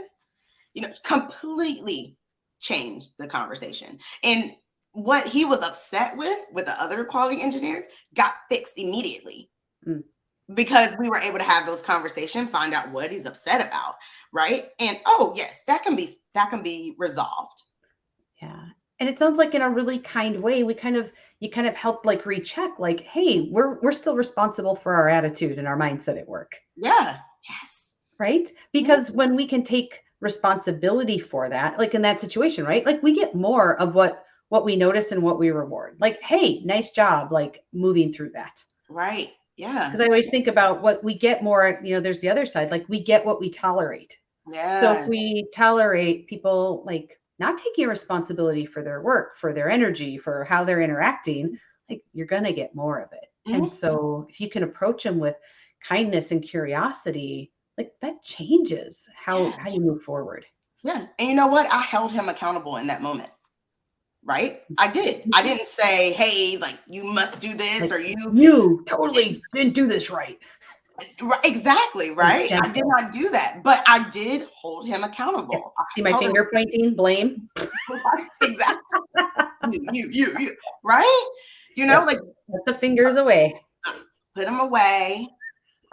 completely changed the conversation. And what he was upset with the other quality engineer got fixed immediately. Mm. Because we were able to have those conversations, find out what he's upset about, right? And oh yes, that can be resolved. Yeah. And it sounds like in a really kind way, you kind of help like recheck, like, hey, we're still responsible for our attitude and our mindset at work. Yeah. Yes. Right? Because when we can take responsibility for that, like in that situation, right? Like we get more of what we notice and what we reward. Like, hey, nice job, like moving through that. Right. Yeah. Because I always think about what we get more, there's the other side, like we get what we tolerate. So if Yeah. we tolerate people like not taking responsibility for their work, for their energy, for how they're interacting, like you're going to get more of it. And so if you can approach them with kindness and curiosity, like that changes how you move forward. Yeah. And you know what? I held him accountable in that moment. Right? I did. I didn't say, hey, like you must do this, Like, or you totally didn't do this right. Exactly, right? I did not do that, but I did hold him accountable. Yeah. See my finger pointing, blame. Exactly. you, right? Like put the fingers away. Put them away.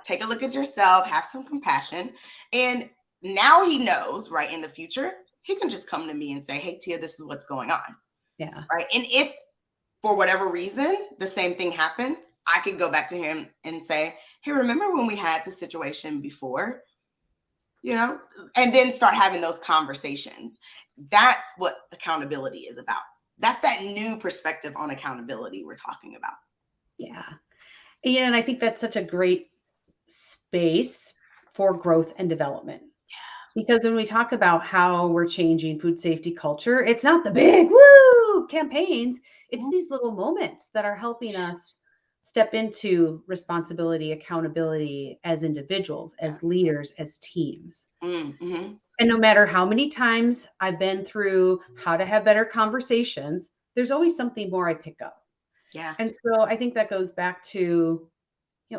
Take a look at yourself, have some compassion. And now he knows, right, in the future, he can just come to me and say, hey, Tia, this is what's going on. Yeah. Right. And if for whatever reason the same thing happens, I could go back to him and say, hey, remember when we had the situation before? And then start having those conversations. That's what accountability is about. That's that new perspective on accountability we're talking about. Yeah. Yeah. And I think that's such a great space for growth and development. Because when we talk about how we're changing food safety culture, it's not the big woo campaigns. It's these little moments that are helping us step into responsibility, accountability as individuals, as leaders, as teams. Mm-hmm. And no matter how many times I've been through how to have better conversations, there's always something more I pick up. Yeah. And so I think that goes back to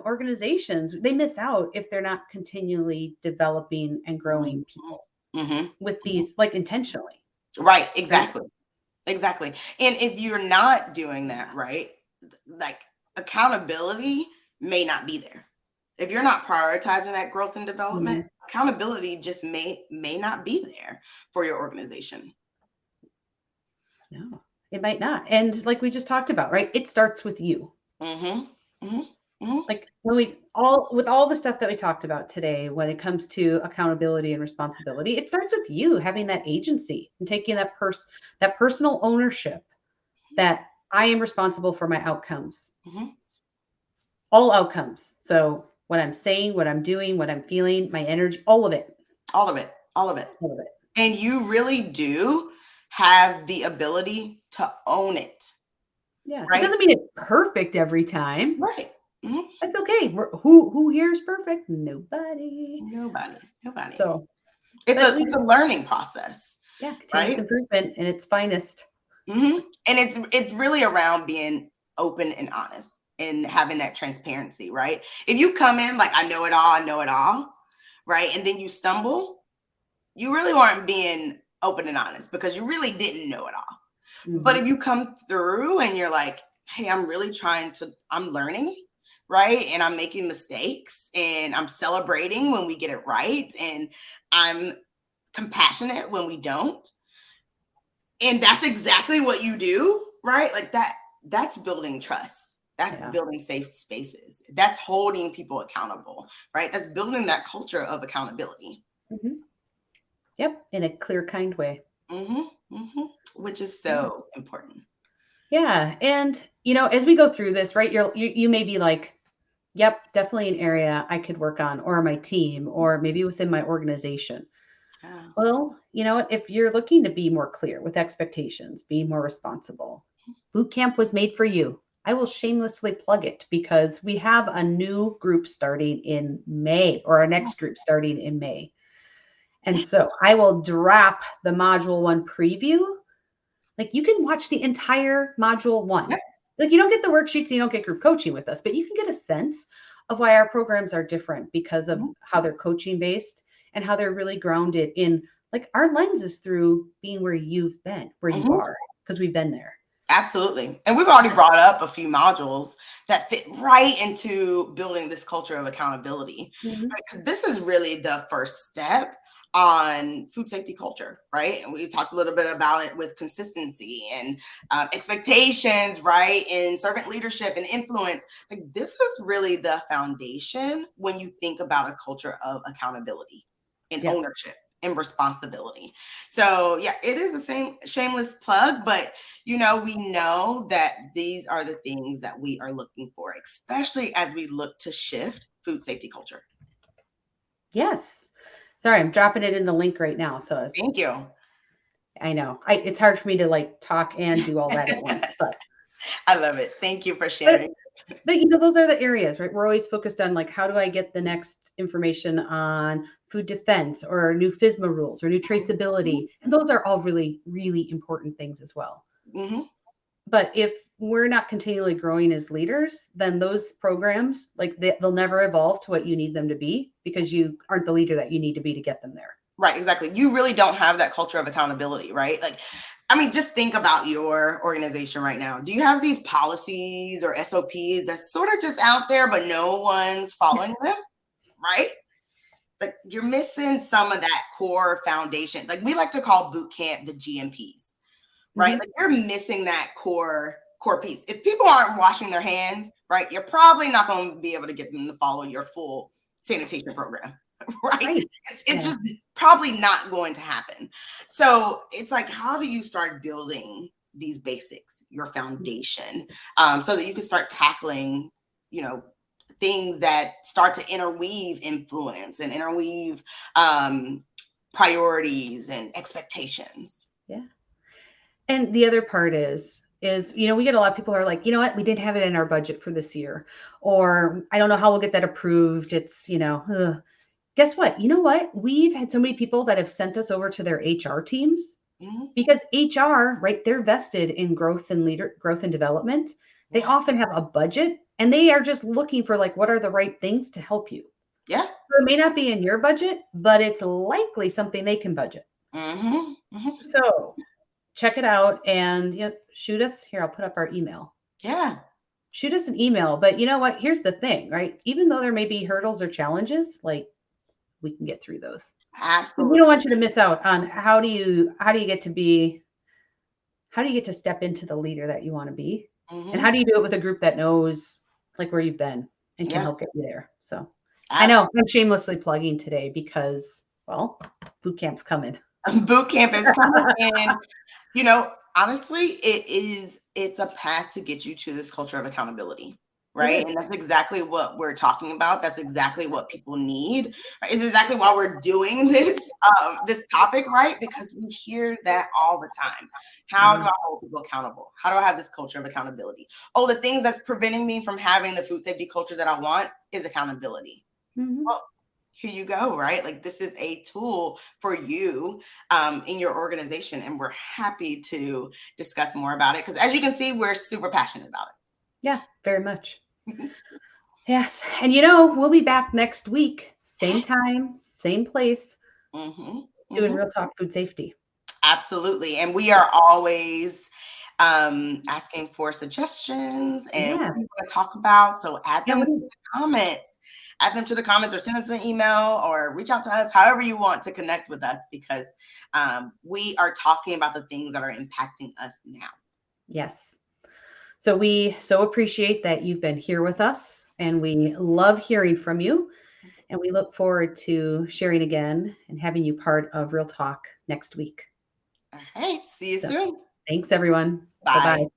organizations, they miss out if they're not continually developing and growing people with these, like intentionally. Right. Exactly. Right? Exactly. And if you're not doing that, right, like accountability may not be there. If you're not prioritizing that growth and development, accountability just may not be there for your organization. No, it might not. And like we just talked about, right, it starts with you. Like when with all the stuff that we talked about today, when it comes to accountability and responsibility, it starts with you having that agency and taking that personal ownership that I am responsible for my outcomes, all outcomes. So what I'm saying, what I'm doing, what I'm feeling, my energy, all of it. All of it. And you really do have the ability to own it. Yeah. Right? It doesn't mean it's perfect every time. Right. That's okay. Who here is perfect? Nobody. So it's a learning process. Yeah, continuous improvement in its finest. And it's really around being open and honest and having that transparency, right? If you come in like I know it all, right, and then you stumble, you really aren't being open and honest because you really didn't know it all. But if you come through and you're like, hey, I'm learning, right? And I'm making mistakes and I'm celebrating when we get it right. And I'm compassionate when we don't. And that's exactly what you do, right? Like that's building trust. That's building safe spaces. That's holding people accountable, right? That's building that culture of accountability. Yep. In a clear, kind way. Which is so important. Yeah. And, as we go through this, right, you may be like, yep, definitely an area I could work on, or my team, or maybe within my organization. Yeah. Well, if you're looking to be more clear with expectations, be more responsible, boot camp was made for you. I will shamelessly plug it because we have a new group starting in May, or our next group starting in May. And so I will drop the module 1 preview. Like you can watch the entire module 1. Yep. Like you don't get the worksheets, you don't get group coaching with us, but you can get a sense of why our programs are different because of how they're coaching based and how they're really grounded in like our lens is through being where you've been, where you Mhm. are, because we've been there. Absolutely. And we've already brought up a few modules that fit right into building this culture of accountability. Mhm. Right? 'Cause this is really the first step on food safety culture, right? And we talked a little bit about it with consistency and expectations, right? And servant leadership and influence. Like, this is really the foundation when you think about a culture of accountability and Yes. ownership and responsibility. So, yeah, it is the same shameless plug, but we know that these are the things that we are looking for, especially as we look to shift food safety culture. Yes. Sorry, I'm dropping it in the link right now. So it's, Thank you. I know it's hard for me to like talk and do all that at once, I love it. Thank you for but sharing. those are the areas, right? We're always focused on like, how do I get the next information on food defense or new FSMA rules or new traceability? And those are all really, really important things as well. Mm-hmm. But if we're not continually growing as leaders, then those programs, like they'll never evolve to what you need them to be because you aren't the leader that you need to be to get them there. Right, exactly. You really don't have that culture of accountability, right? Like, I mean, just think about your organization right now. Do you have these policies or SOPs that's sort of just out there, but no one's following them, right? Like, you're missing some of that core foundation. Like, we like to call boot camp the GMPs, right? Mhm. Like, you're missing that core piece. If people aren't washing their hands, right, you're probably not going to be able to get them to follow your full sanitation program, right? Right. It's Yeah. just probably not going to happen. So it's like, how do you start building these basics, your foundation, so that you can start tackling, you know, things that start to interweave influence and interweave priorities and expectations. Yeah. And the other part is we get a lot of people who are like, you know what, we didn't have it in our budget for this year, or I don't know how we'll get that approved. It's, ugh. Guess what? You know what? We've had so many people that have sent us over to their HR teams Mhm. because HR, right? They're vested in growth and development. They Yeah. often have a budget and they are just looking for like what are the right things to help you. Yeah. So it may not be in your budget, but it's likely something they can budget. Mm-hmm. Mm-hmm. So check it out and shoot us here. I'll put up our email. Yeah. Shoot us an email. But you know what? Here's the thing, right? Even though there may be hurdles or challenges, like we can get through those. We Absolutely. don't want you to miss out on how do you get to step into the leader that you want to be, and Mm-hmm. how do you do it with a group that knows like where you've been and can Yeah. help get you there. So I know Absolutely. I'm shamelessly plugging today because, well, boot camp's coming. Boot camp is coming in. Honestly, it's a path to get you to this culture of accountability, It right? is. And that's exactly what we're talking about. That's exactly what people need. Right? It's exactly why we're doing this topic, right? Because we hear that all the time. How do Mhm. I hold people accountable? How do I have this culture of accountability? Oh, the things that's preventing me from having the food safety culture that I want is accountability. Mhm. Well, here you go, right? Like, this is a tool for you in your organization, and we're happy to discuss more about it because, as you can see, we're super passionate about Yeah, very much. it. Yes. And we'll be back next week, same time, same place, Hmm. doing Hmm. Real Talk Food Safety. Absolutely, and we are always asking for suggestions and Yeah. what you want to talk about. So add Yeah. them What to do the comments. Add them to the comments, or send us an email, or reach out to us. However you want to connect with us, because we are talking about the things that are impacting us now. Yes. So we so appreciate that you've been here with us, and we love hearing from you. And we look forward to sharing again and having you part of Real Talk next week. All right, see you So soon. thanks, everyone. Bye Bye. bye.